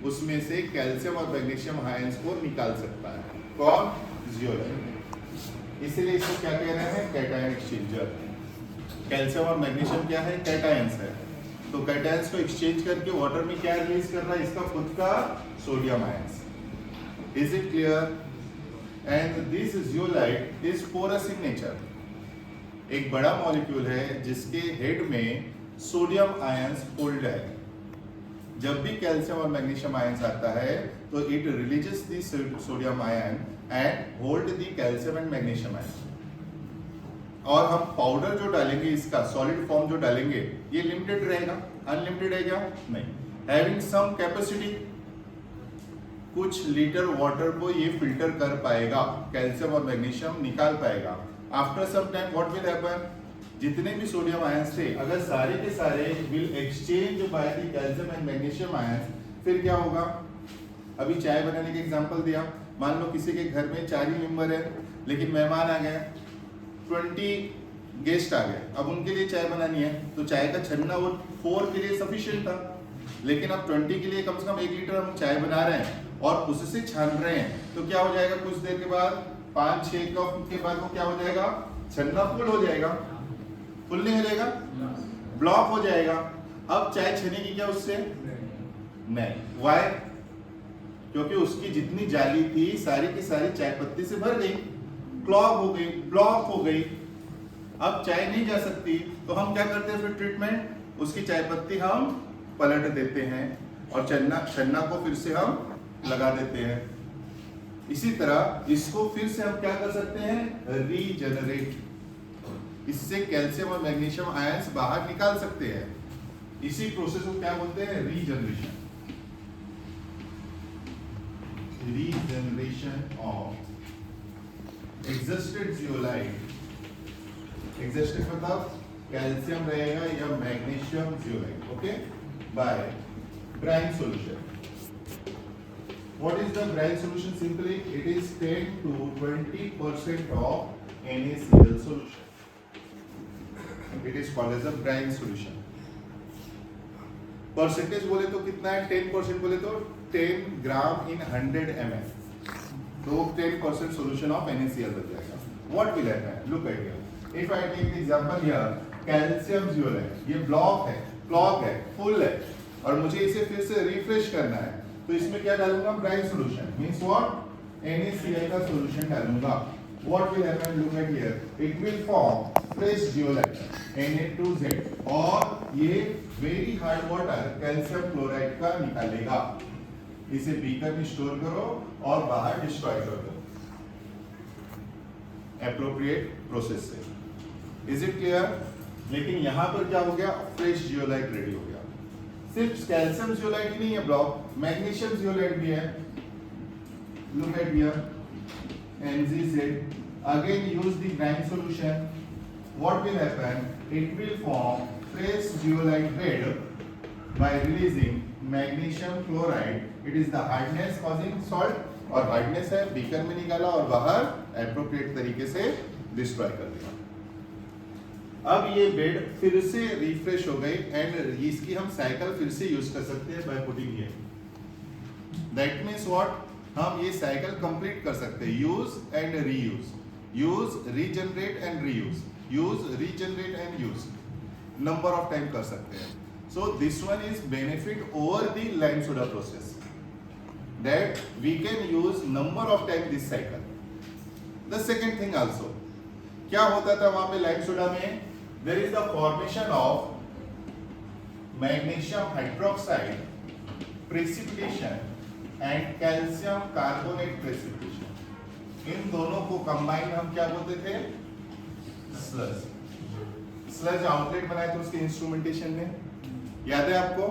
उसमें से कैल्शियम और मैग्नीशियम आयंस को निकाल सकता है। कौन? जियोलाइट। इसीलिए इसको क्या कह रहे हैं? Cation exchanger. कैल्शियम और मैग्नीशियम क्या है? कैटायंस है। तो कैटायंस को एक्सचेंज करके वाटर में क्या रिलीज कर रहा है? इसका खुद का sodium ions. Is it clear? And this zeolite is porous in nature. एक बड़ा मॉलिक्यूल है जिसके हेड में सोडियम आयंस होल्ड है। जब भी कैल्शियम और मैग्नीशियम आयंस आता है तो it releases the sodium ion and hold the calcium and magnesium ion. और हम पाउडर जो डालेंगे, इसका सॉलिड फॉर्म जो डालेंगे, ये लिमिटेड रहेगा, अनलिमिटेड है क्या? नहीं। हैविंग सम कैपेसिटी, कुछ लीटर वाटर को ये फिल्टर कर पाएगा, कैल्शियम और मैग्नीशियम निकाल पाएगा। After some time what will happen? जितने भी सोडियम आयंस थे, अगर सारे के सारे will exchange by the calcium and magnesium ions, फिर क्या होगा? अभी चाय बनाने का एग्जांपल दिया। मान लो किसी के घर में 4 ही मेंबर है, लेकिन मेहमान आ गए, 20 गेस्ट आ गए, अब उनके लिए चाय बनानी है, तो चाय का छन्ना वो 4 के लिए सफिशिएंट था, लेकिन अब 20 के लिए कम से कम 1 लीटर हम चाय बना रहे हैं और उससे छान रहे हैं, तो क्या हो जाएगा? कुछ देर के बाद 5-6 कप के बाद वो क्या हो जाएगा? छन्ना फुल हो जाएगा। फुल नहीं हो जाएगा, ब्लॉक हो जाएगा। अब चाय छनेगी क्या उससे? नहीं। वाई? क्योंकि उसकी जितनी जाली थी सारी की सारी चाय पत्ती से भर गई, क्लॉग हो गई, ब्लॉक हो गई। अब चाय नहीं जा सकती, तो हम क्या करते हैं फिर ट्रीटमेंट? उसकी चाय पत्ती हम पलट देते हैं और छन्ना को फिर से हम लगा देते हैं। इसी तरह इसको फिर से हम क्या कर सकते हैं? रीजनरेट। इससे कैल्शियम और मैग्नीशियम आयंस बाहर निकाल सकते हैं। इसी प्रोसेस को क्या बोलते हैं? Regeneration. Regeneration of exhausted zeolite. Exhausted मतलब कैल्शियम रहेगा या magnesium zeolite, okay, by brine solution. What is the brine solution? Simply, it is 10 to 20% of NaCl solution. It is called as a brine solution. Percentage बोले तो कितना है? 10% बोले तो 10 ग्राम इन 100 ml, तो 10% solution of NaCl बन जाएगा। What will happen? Look at here. If I take the example here, calcium zeolite, ये ब्लॉक है, क्लॉग है, फुल है, और मुझे इसे फिर से रिफ्रेश करना है, तो इसमें क्या डालूंगा? Brine solution. Means what? NaCl का सॉल्यूशन डालूंगा। What will happen? Look at here. It will form fresh zeolite, Na2Z, और ये very hard water calcium chloride का निकालेगा। इसे बीकर में स्टोर करो और बाहर डिस्ट्रॉय कर दो एप्रोप्रिएट प्रोसेस से। Is it clear? लेकिन यहां पर क्या हो गया? फ्रेश जियोलाइट रेडी हो गया। सिर्फ कैल्शियम जियोलाइट ही नहीं है ब्लॉक, मैग्नीशियम जियोलाइट भी है। Look at here, MgZ. Again use the brine solution. What will happen? It will form fresh zeolite red by releasing magnesium chloride. It is the hardness causing salt, और hardness है, beaker में निकाला और बाहर appropriate तरीके से destroy कर दिया। अब ये बेड फिर से रिफ्रेश हो गई एंड इसकी हम साइकिल फिर से यूज कर सकते हैं बाय पुटिंग ये। That means what? हम ये साइकिल कंप्लीट कर सकते हैं। Use and reuse, use, regenerate and reuse, use, regenerate and use, number of time कर सकते हैं। So this one is benefit over the lime soda process, that we can use number of time this cycle. The second thing also, क्या होता था वहां पे lime soda में? There is the formation of magnesium hydroxide precipitation and calcium carbonate precipitation. इन दोनों को combine हम क्या बोलते थे? स्लज। स्लज आउटलेट बनाए थे उसके इंस्ट्रूमेंटेशन में, याद है आपको?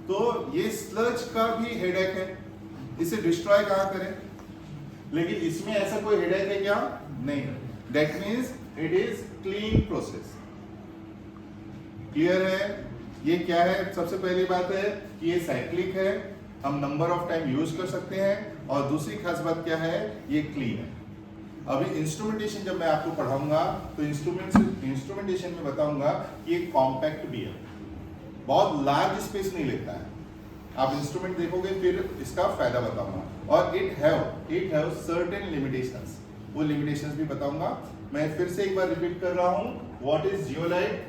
तो ये स्लज का भी हेडेक है, इसे डिस्ट्रॉय कहाँ करें? लेकिन इसमें ऐसा कोई हेडेक है क्या? नहीं। That means it is clean process. Clear है? ये क्या है? सबसे पहली बात है कि ये साइक्लिक है, हम नंबर ऑफ टाइम यूज कर सकते हैं, और दूसरी खास बात क्या है? ये क्लीन है। अभी इंस्ट्रूमेंटेशन जब मैं आपको पढ़ाऊंगा तो इंस्ट्रूमेंटेशन में बताऊंगा कि ये कॉम्पैक्ट भी है, बहुत लार्ज स्पेस नहीं लेता है, आप इंस्ट्रूमेंट देखोगे फिर इसका फायदा बताऊंगा। और इट हैव सर्टेन लिमिटेशंस, वो लिमिटेशंस भी बताऊंगा। मैं फिर से एक बार रिपीट कर रहा हूं, what is zeolite?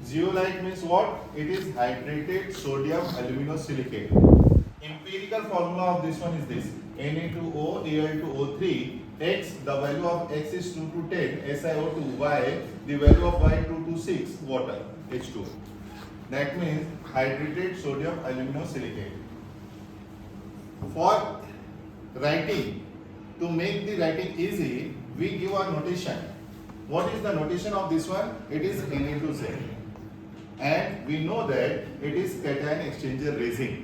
Zeolite means what? It is hydrated sodium aluminosilicate. Empirical formula of this one is this: Na2O Al2O3 X, the value of X is 2 to 10, SiO2, Y, the value of Y 2 to 6, water, H2. That means hydrated sodium aluminosilicate. For writing, to make the writing easy, we give a notation. What is the notation of this one? It is Na2Z. And we know that it is cation exchanger resin.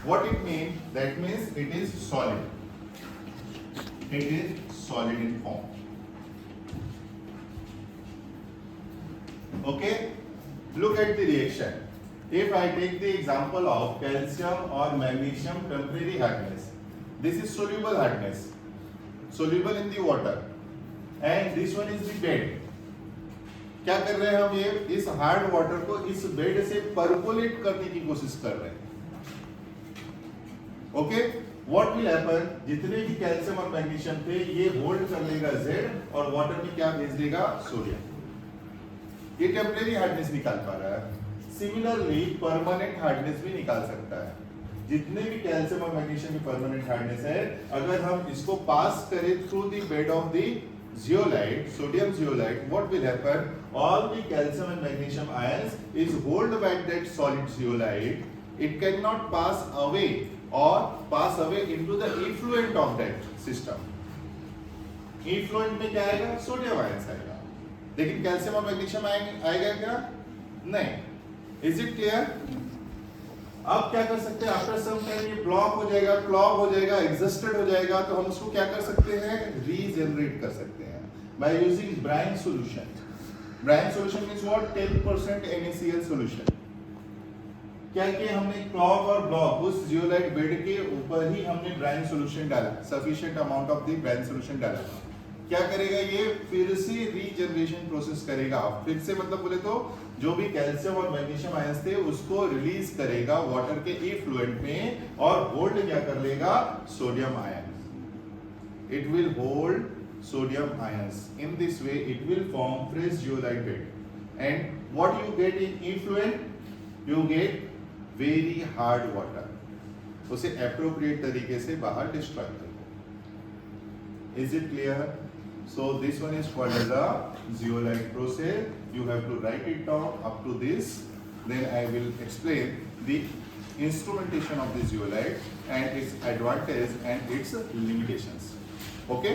What it means? That means it is solid. It is solid in form. Okay? Look at the reaction. If I take the example of calcium or magnesium temporary hardness, this is soluble hardness, soluble in the water, and this one is the bed. क्या कर रहे हैं हम? ये इस hard water को इस bed से परकोलेट करने की कोशिश कर रहे हैं। Okay, what will happen? जितने भी कैल्शियम और मैग्नीशियम थे ये होल्ड कर लेगा Z और वाटर में क्या भेज देगा? सोडियम। ये टेम्परेरी हार्डनेस निकाल पा रहा है। सिमिलरली परमानेंट हार्डनेस भी निकाल सकता है। जितने भी कैल्शियम और मैग्नीशियम की परमानेंट हार्डनेस है, अगर हम इसको पास करें through the bed of the zeolite, sodium zeolite, what will happen? All the calcium and magnesium ions is hold back that solid zeolite. It cannot pass away or pass away into the effluent of that system. Effluent में क्या आएगा? Sodium ions आएगा। लेकिन calcium और magnesium आएगा क्या? नहीं। Is it clear? अब क्या कर सकते हैं? आफ्टर सम टाइम ये ब्लॉक हो जाएगा, क्लॉग हो जाएगा, एग्जॉस्टेड हो जाएगा, तो हम उसको क्या कर सकते हैं? रीजनरेट कर सकते हैं by using brine solution. Brine solution means what? 10% NaCl solution. क्या किया हमने? क्लॉग और ब्लॉक, उस जियोलाइट बेड के ऊपर ही हमने ब्राइन सॉल्यूशन डाला, sufficient amount of the brine solution डाला। क्या करेगा ये? फिर से रीजनरेशन प्रोसेस करेगा। फिर से मतलब बोले तो जो भी कैल्शियम और मैग्नीशियम आयंस थे उसको रिलीज करेगा वाटर के इफ्लुएंट में और होल्ड क्या कर लेगा? Sodium ions. It will hold sodium ions. In this way it will form fresh zeolite bed. And what you get in effluent? You get very hard water. उसे appropriate तरीके से बाहर destroy कर दो। Is it clear? So this one is called as a zeolite process. You have to write it down up to this. Then I will explain the instrumentation of the zeolite and its advantage and its limitations. Okay?